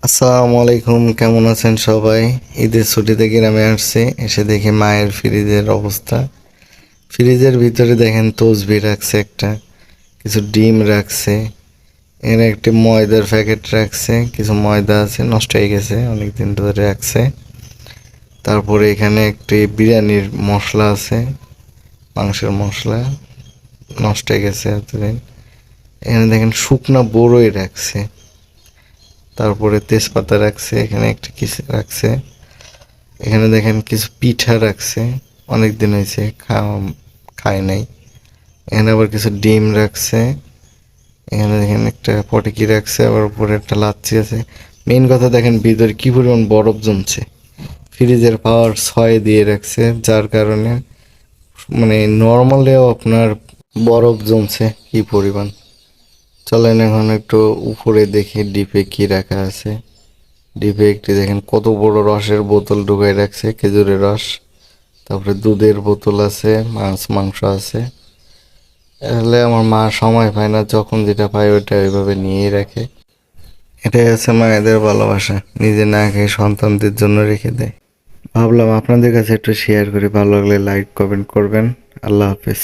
আসসালামু আলাইকুম, কেমন আছেন সবাই? ঈদের ছুটিতে গ্রামে আসছি, এসে দেখি মায়ের ফ্রিজের অবস্থা। ফ্রিজের ভিতরে দেখেন তসবি রাখছে একটা, কিছু ডিম রাখছে, এখানে একটি ময়দার প্যাকেট রাখছে, কিছু ময়দা আছে নষ্ট হয়ে গেছে, অনেক দিন ধরে রাখছে। তারপরে এখানে একটি বিরিয়ানির মশলা আছে, মাংসের মশলা নষ্ট হয়ে গেছে এতদিন। এখানে দেখেন শুকনা বড়ই রাখছে, তারপরে তেজপাতা রাখছে, এখানে একটা কিছু রাখছে। এখানে দেখেন কিছু পিঠা রাখছে, অনেক দিন হয়েছে খায় নাই। এখানে আবার কিছু ডিম রাখছে। এখানে দেখেন একটা পটেকি রাখছে, আবার উপরে একটা লাচ্ছি আছে। মেইন কথা দেখেন ভিতরে কি পরিমাণ বরফ জমছে। ফ্রিজের পাওয়ার 6 দিয়ে রাখছে, যার কারণে মানে নর্মালেও আপনার বরফ জমছে কি পরিমাণ। চলেন এখন একটু উপরে দেখি ডিপে কি রাখা আছে। ডিপে একটি দেখেন কত বড় রসের বোতল ঢুকাই রাখছে, খেজুরের রস। তারপরে দুধের বোতল আছে, মাছ মাংস আছে। আসলে আমার মা সময় পায় না, যখন যেটা পায় ওইটা ওইভাবে নিয়েই রাখে। এটাই আছে মায়েদের ভালোবাসা, নিজে না খেয়ে সন্তানদের জন্য রেখে দেয়। ভাবলাম আপনাদের কাছে একটু শেয়ার করি, ভালো লাগলে লাইক কমেন্ট করবেন। আল্লাহ হাফিজ।